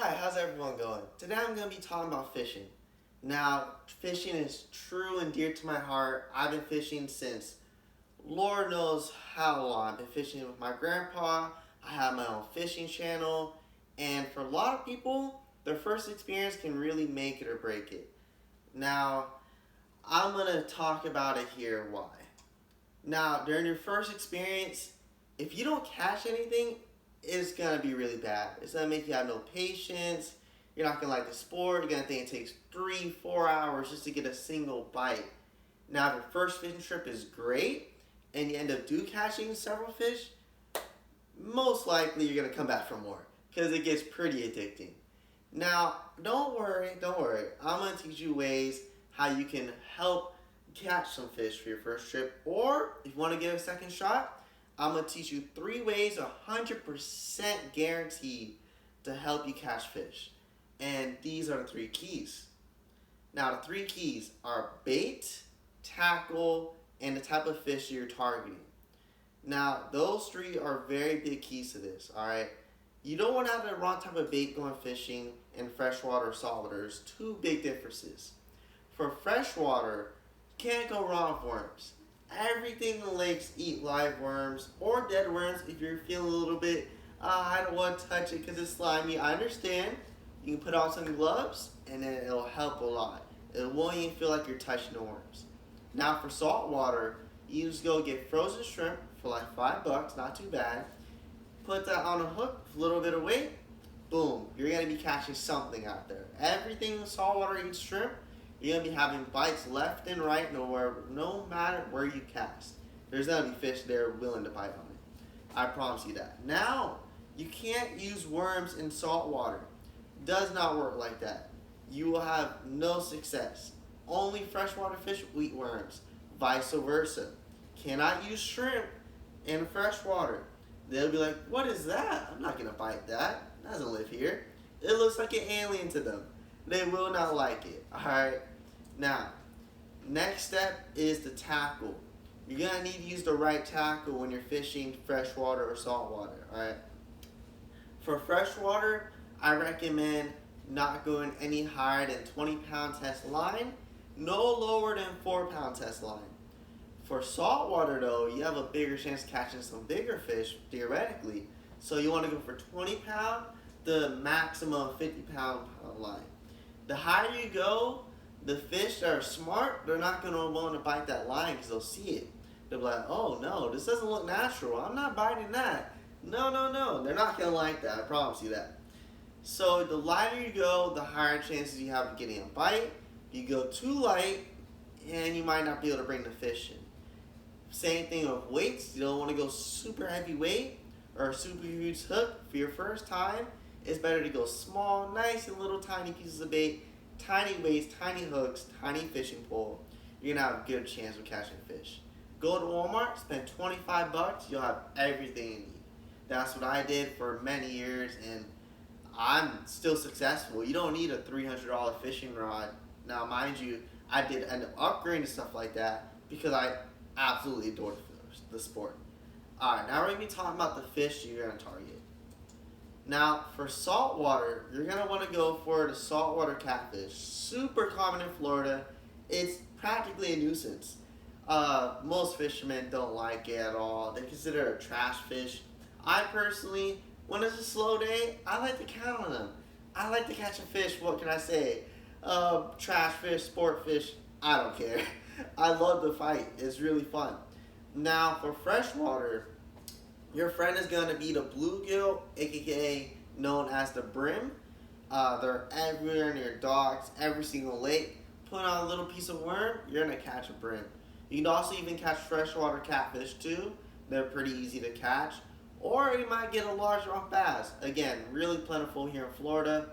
Hi, how's everyone going? Today I'm going to be talking about fishing. Now, fishing is true and dear to my heart. I've been fishing since Lord knows how long. I've been fishing with my grandpa. I have my own fishing channel. And for a lot of people, their first experience can really make it or break it. Now, I'm going to talk about it here why. Now, during your first experience, if you don't catch anything, it's going to be really bad. It's going to make you have no patience. You're not going to like the sport. You're going to think it takes 3-4 hours just to get a single bite. Now, if your first fishing trip is great and you end up catching several fish, most likely you're going to come back for more because it gets pretty addicting. Now, don't worry. I'm going to teach you ways how you can help catch some fish for your first trip, or if you want to give it a second shot, I'm going to teach you 3 ways 100% guaranteed to help you catch fish. And these are the 3 keys. Now, the 3 keys are bait, tackle, and the type of fish you're targeting. Now, those 3 are very big keys to this, alright? You don't want to have the wrong type of bait going fishing in freshwater or saltwater. There's 2 big differences. For freshwater, you can't go wrong with worms. Everything in the lakes eat live worms or dead worms. If you're feeling a little bit, I don't want to touch it because it's slimy, I understand. You can put on some gloves and then it'll help a lot. It won't even feel like you're touching the worms. Now for saltwater, you just go get frozen shrimp for like $5, not too bad. Put that on a hook with a little bit of weight, boom, you're going to be catching something out there. Everything in saltwater eats shrimp. You're going to be having bites left and right, no matter where you cast. There's going to be fish there willing to bite on it. I promise you that. Now, you can't use worms in salt water. Does not work like that. You will have no success. Only freshwater fish will eat worms. Vice versa. Cannot use shrimp in freshwater. They'll be like, what is that? I'm not going to bite that. It doesn't live here. It looks like an alien to them. They will not like it. Alright? Now, next step is the tackle. You're going to need to use the right tackle when you're fishing freshwater or saltwater. Alright? For freshwater, I recommend not going any higher than 20-pound test line, no lower than 4-pound test line. For saltwater though, you have a bigger chance of catching some bigger fish, theoretically. So you want to go for 20-pound, the maximum 50-pound line. The higher you go, the fish that are smart, they're not going to want to bite that line because they'll see it. They'll be like, oh no, this doesn't look natural. I'm not biting that. No. They're not going to like that, I promise you that. So the lighter you go, the higher chances you have of getting a bite. You go too light, and you might not be able to bring the fish in. Same thing with weights. You don't want to go super heavy weight or a super huge hook for your first time. It's better to go small, nice and little tiny pieces of bait, tiny weights, tiny hooks, tiny fishing pole. You're going to have a good chance of catching fish. Go to Walmart, spend $25, you'll have everything you need. That's what I did for many years, and I'm still successful. You don't need a $300 fishing rod. Now, mind you, I did end up upgrading to stuff like that because I absolutely adore the sport. Alright, now we're going to be talking about the fish you're going to target. Now, for saltwater, you're going to want to go for the saltwater catfish. Super common in Florida. It's practically a nuisance. Most fishermen don't like it at all. They consider it a trash fish. I personally, when it's a slow day, I like to count on them. I like to catch a fish, what can I say? Trash fish, sport fish, I don't care. I love the fight. It's really fun. Now, for freshwater, your friend is going to be the bluegill, aka known as the brim. They're everywhere near docks, every single lake. Put on a little piece of worm, you're going to catch a brim. You can also even catch freshwater catfish too. They're pretty easy to catch. Or you might get a largemouth bass. Again, really plentiful here in Florida.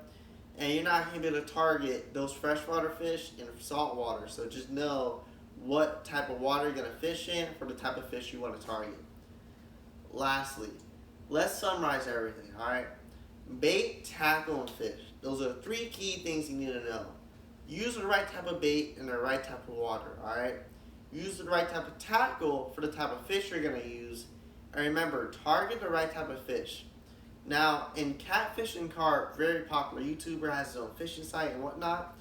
And you're not going to be able to target those freshwater fish in saltwater. So just know what type of water you're going to fish in for the type of fish you want to target. Lastly, let's summarize everything, alright? Bait, tackle, and fish. Those are 3 key things you need to know. Use the right type of bait in the right type of water, alright? Use the right type of tackle for the type of fish you're going to use. And remember, target the right type of fish. Now, in Catfish and Carp, very popular YouTuber, has his own fishing site and whatnot.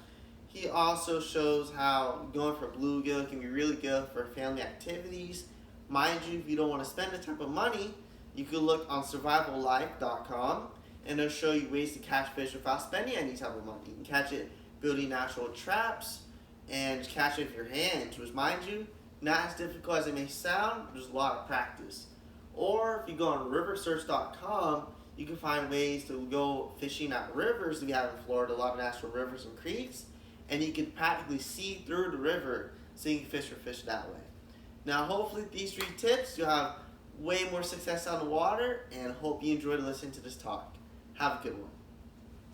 He also shows how going for bluegill can be really good for family activities. Mind you, if you don't want to spend the type of money, you could look on survivallife.com and it'll show you ways to catch fish without spending any type of money. You can catch it building natural traps and catch it with your hands, which, mind you, not as difficult as it may sound. There's a lot of practice. Or if you go on riversearch.com, you can find ways to go fishing at rivers that we have in Florida, a lot of natural rivers and creeks, and you can practically see through the river so you can fish for fish that way. Now, hopefully with these 3 tips, you'll have way more success on the water, and hope you enjoyed listening to this talk. Have a good one.